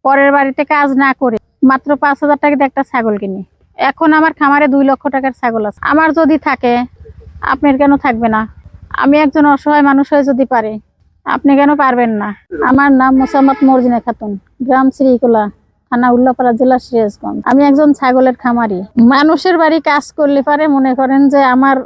পরের বাড়িতে কাজ না করে মাত্র 5,000 টাকা দিয়ে একটা ছাগল কিনি। এখন আমার খামারে 2 লক্ষ টাকার ছাগল আছে। আমার যদি থাকে, আপনার কেন থাকবে না? আমি একজন অসহায় মানুষ হয়ে যদি পারি, আপনি কেন পারবেন না? আমার নাম মোসাম্মদ মর্জিনা খাতুন, গ্রাম শ্রীকোলা, থানা উল্লাপাড়া, জেলা সিরাজগঞ্জ। আমি একজন ছাগলের খামারি। মানুষের বাড়ি কাজ করলে পারে মনে করেন যে আমার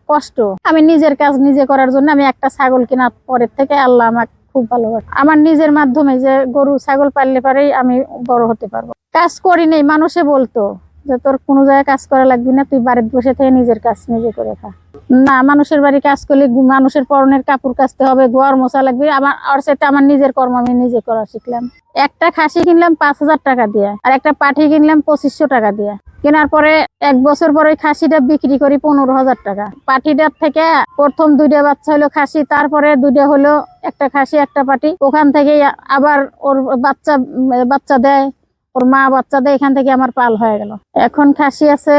কষ্ট, আমি নিজের কাজ নিজে করার জন্য আমি একটা ছাগল কেনার পরের থেকে আল্লাহ আমাকে খুব ভালোবাসে। আমার নিজের মাধ্যমে যে গরু ছাগল পাললে পারেই আমি বড় হতে পারবো। কাজ করি নেই, মানুষে বলতো যে তোর কোনো জায়গায় কাজ করা লাগবে না, তুই বাড়িতে বসে থেকে নিজের কাজ নিজে করে খা। না, মানুষের বাড়ি কাজ করলে মানুষের পরনের কাপড় কাচতে হবে, ঘর মোছা লাগবে। আর সেটা আমার নিজের কর্ম আমি নিজে করা শিখলাম। একটা খাসি কিনলাম 5,000 টাকা দিয়ে, আর একটা পাঠি কিনলাম 2500 টাকা দিয়ে। কেনার পরে 1 বছর পরে ওই খাসিটা বিক্রি করি 15,000 টাকা। পাঠিটার থেকে প্রথম 2টা বাচ্চা হলো খাসি, তারপরে 2টা হলো একটা খাসি একটা পাঠি। ওখান থেকে আবার ওর বাচ্চা দেয়, ওর মা বাচ্চা দেয়, এখান থেকে আমার পাল হয়ে গেল। এখন খাসি আছে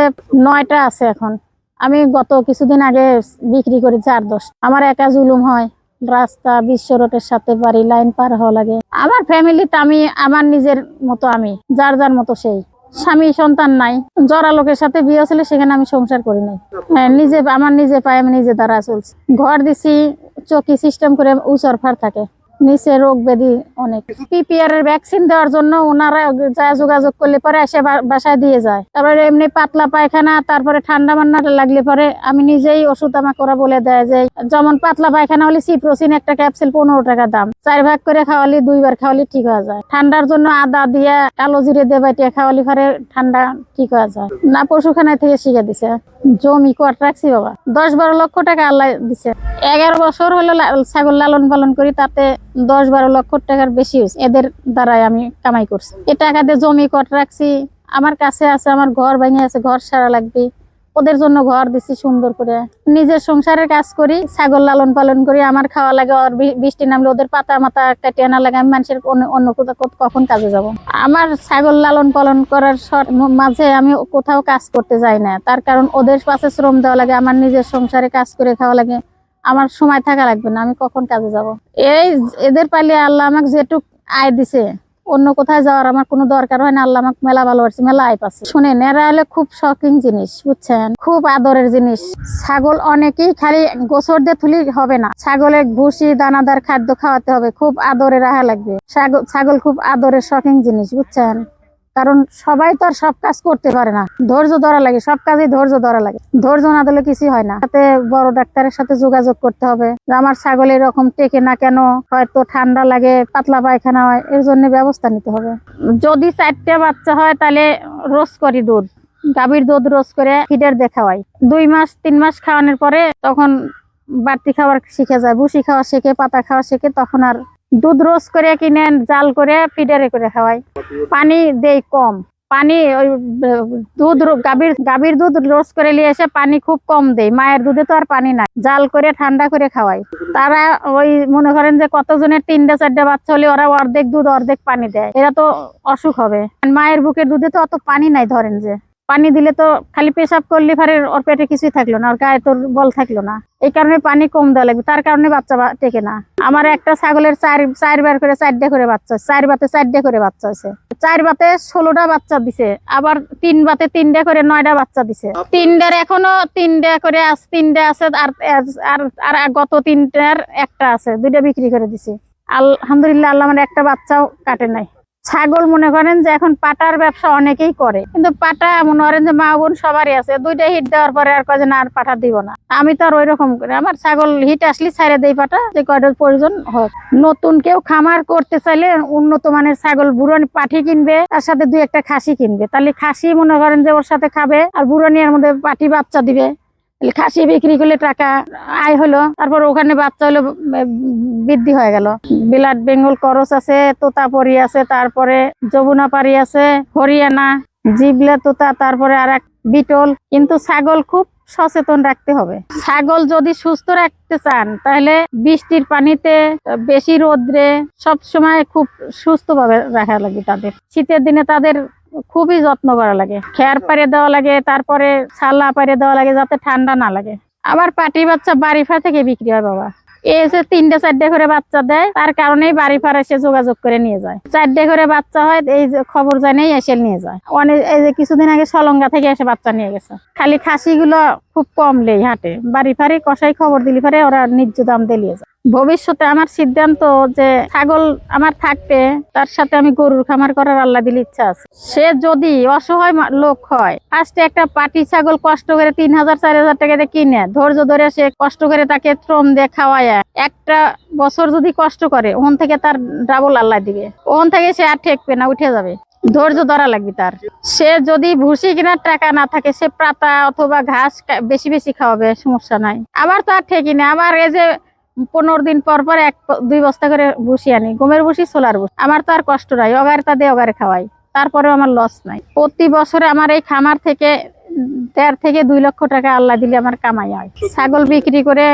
9টা আছে। এখন আমি গত কিছুদিন আগে বিক্রি করি 4-10। আমার একা জুলুম হয়, রাস্তা বিশ্ব রোডের সাথে বাড়ি, লাইন পার হওয়া লাগে। আমার ফ্যামিলিতে আমি আমার নিজের মতো, আমি যার যার মতো সেই। স্বামী সন্তান নাই, জরা লোকের সাথে বিয়ে ছিল, সেখানে আমি সংসার করি নাই। হ্যাঁ, আমার নিজে পায়ে আমি নিজে দ্বারা চলছি। ঘর দিছি চকি সিস্টেম করে, উচর ফার থাকে, নিচে রোগ ব্যাধি অনেক। পিপিআর এর ভ্যাকসিন দেওয়ার জন্য ওনারা যা যোগাযোগ করলে পরে এসে বাসায় দিয়ে যায়। তারপরে এমনি পাতলা পায়খানা, তারপরে ঠান্ডা মান্না লাগলে পরে আমি নিজেই ওষুধ আমাকে ওরা বলে দেয় যে যেমন পাতলা পায়খানা হলে সিপ্রোসিন একটা ক্যাপসুল 15 টাকা দাম, 4 ভাগ করে খাওয়ালি 2 বার খাওয়ালি ঠিক হয়ে যায়। ঠান্ডার জন্য আদা দিয়ে কালো জিরে দিয়ে বাইটিয়ে খাওয়ালি পরে ঠান্ডা ঠিক হয়ে যায়। না, পশুখানায় থেকে শিখে দিছে। জমি কোয়াট রাখছি বাবা, 10-12 লক্ষ টাকা আল্লাহ দিছে। 11 বছর হলো ছাগল লালন পালন করি, তাতে 10-12 লক্ষ টাকার বেশি হয়েছে। এদের দ্বারাই আমি কামাই করছি। এই টাকা দিয়ে জমি কট রাখছি, আমার কাছে আছে, আমার ঘর ভেঙে আছে, ঘর সারা লাগবে, ওদের জন্য ঘর দিছি সুন্দর করে। নিজের সংসারের কাজ করি, ছাগল লালন পালন করি, আমার খাওয়া লাগে। আর বৃষ্টি নামলে ওদের পাতা মাথা কাটিয়ে আনা লাগে। আমি মানুষের অন্য কখন কাজে যাব? আমার ছাগল লালন পালন করার মাঝে আমি কোথাও কাজ করতে যাই না, তার কারণ ওদের পাশে শ্রম দেওয়া লাগে, আমার নিজের সংসারে কাজ করে খাওয়া লাগে। আমার সময় থাকা লাগবে না, আমি কখন কাজে যাব? এদের পাইলে আল্লাহ আমাকে যেটুক আয় দিছে, অন্য কোথায় যাওয়ার আমার কোনো দরকার হয় না। আল্লাহ আমাকে মেলা ভালোবাসছে, মেলা আয় পাচ্ছে। শুনেন, এরা হলে খুব শখিং জিনিস, বুঝছেন, খুব আদরের জিনিস। ছাগল অনেকেই খালি গোসর দিয়ে তুলি হবে না, ছাগলের ভুসি দানাদার খাদ্য খাওয়াতে হবে, খুব আদরে রাখা লাগবে। ছাগল খুব আদরের শখিং জিনিস, বুঝছেন। কারণ সবাই তো আর সব কাজ করতে পারে না, ধৈর্য ধরা লাগে, সব কাজে ধৈর্য ধরা লাগে। ধৈর্য না দিলে কিছু হয় না। তাতে বড় ডাক্তারের সাথে যোগাযোগ করতে হবে যে আমার ছাগল এরকম টেকে না কেন, হয়তো ঠান্ডা লাগে, পাতলা পায়খানা হয়, এর জন্য ব্যবস্থা নিতে হবে। যদি 4টা বাচ্চা হয় তাহলে রোজ করি দুধ, গাভীর দুধ রোজ করে ফিডার দিয়ে খাওয়াই। 2-3 মাস খাওয়ানোর পরে তখন বাড়তি খাবার শিখে যায়, ভুসি খাওয়া শেখে, পাতা খাওয়া শেখে, তখন আর দুধ রোজ করে কিনে জাল করে ফিডারে করে খাওয়াই। পানি দেই কম, পানি ওই গাভীর দুধ রোজ করে নিয়ে এসে পানি খুব কম দেই। মায়ের দুধে তো আর পানি নাই, জাল করে ঠান্ডা করে খাওয়াই। তারা ওই মনে করেন যে কতজনের 3-4টা বাচ্চা হলে ওরা অর্ধেক দুধ অর্ধেক পানি দেয়, এরা তো অসুখ হবে। মায়ের বুকের দুধে তো অত পানি নাই, ধরেন যে পানি দিলে তো খালি পেশাব করলে ফারে ওর পেটে কিছুই থাকলো না, ওর গায়ে তোর বল থাকলো না। এই কারণে পানি কম দেওয়া লাগবে, তার কারণে বাচ্চা টেকে না। আমার একটা ছাগলের 4 বার করে 4টা করে বাচ্চা, 4 বাতে 4টা করে বাচ্চা আছে। 4 বাতে 16টা বাচ্চা দিছে, আবার 3 বাতে 3টা করে 9টা বাচ্চা দিছে। 3টার এখনো 3টা করে 3টা আছে, আর গত 3টার একটা আছে, 2টা বিক্রি করে দিছি। আলহামদুলিল্লাহ, আল্লাহ আমার একটা বাচ্চাও কাটে নাই। ছাগল মনে করেন যে এখন পাটার ব্যবসা অনেকেই করে, কিন্তু পাটা মনে করেন যে মা বোন সবারই আছে, 2টা হিট দেওয়ার পরে আর কয় না আর পাঠা দিব না। আমি তো আর ওই রকম করে, আমার ছাগল হিট আসলে ছাইড়ে দেই পাটা, যে কয়টা প্রয়োজন হোক। নতুন কেউ খামার করতে চাইলে উন্নত মানের ছাগল বুড়ানি পাঠি কিনবে, তার সাথে 2-1টা খাসি কিনবে, তাহলে খাসি মনে করেন যে ওর সাথে খাবে, আর বুড়ানির মধ্যে পাঠি বাচ্চা দিবে। খাসি বিক্রি করলে টাকা আয় হলো, তারপর ওখানে বাচ্চা হলো, বৃদ্ধি হয়ে গেল। বিলাট বেঙ্গল করস আছে, তোতাপরি আছে, তারপরে যমুনাপাড়ি আছে, হরিয়ানা জিবলা তোতা, তারপরে আর এক বিটল। কিন্তু ছাগল খুব সচেতন রাখতে হবে। ছাগল যদি সুস্থ রাখতে চান তাহলে বৃষ্টির পানিতে, বেশি রোদ্রে, সব সময় খুব সুস্থ ভাবে রাখা লাগে। তাদের শীতের দিনে তাদের খুবই যত্ন করা লাগে, খেয়ার পাড়ে দেওয়া লাগে, তারপরে ছালা পাড়ে দেওয়া লাগে যাতে ঠান্ডা না লাগে। আবার পাটি বাচ্চা বাড়ি থেকে বিক্রি হয় বাবা, এই যে 3-4 করে বাচ্চা দেয়, তার কারণেই বাড়ি ফার এসে যোগাযোগ করে নিয়ে যায়। 4 করে বাচ্চা হয়, এই যে খবর জানেই এসে নিয়ে যায়। অনেক এই যে কিছুদিন আগে সলঙ্গা থেকে এসে বাচ্চা নিয়ে গেছে। খালি খাসিগুলো খুব কম লেই হাটে, বাড়ি ফারে কষাই খবর দিলি পারে ওরা ন্যায্য দাম দিয়ে যায়। ভবিষ্যতে আমার সিদ্ধান্ত যে ছাগল আমার থাকবে, তার সাথে আমি গরুর খামার করার আল্লাহ দিলে ইচ্ছা আছে। সে যদি অসহায় লোক হয়, ফার্স্টে একটা পাটি ছাগল কষ্ট করে 3,000-4,000 টাকা দিয়ে কিনে ধৈর্য ধরে সে কষ্ট করে তাকে শ্রম দিয়ে খাওয়ায়, একটা বছর যদি কষ্ট করে, ওখান থেকে তার ডাবল আল্লাহ দিবে। ওখান থেকে সে আর ঠেকবে না, উঠে যাবে। ধৈর্য ধরা লাগবে তার। সে যদি ভুসি কেনার টাকা না থাকে, সে পাতা অথবা ঘাস বেশি বেশি খাওয়াবে, সমস্যা নাই। আমার তো আর ঠেকি না। আমার এই যে 15 দিন পর পর 1-2 বস্তা করে ভুসি আনি, গমের ভুসি, ছোলার ভুসি। আমার তো আর কষ্ট নাই, অগারে তা দিয়ে অগারে খাওয়াই, তারপরেও আমার লস নাই। প্রতি বছরে আমার এই খামার থেকে 1.5 থেকে 2 লক্ষ টাকা আল্লাহ দিলে আমার কামাই হয়। ছাগল বিক্রি করে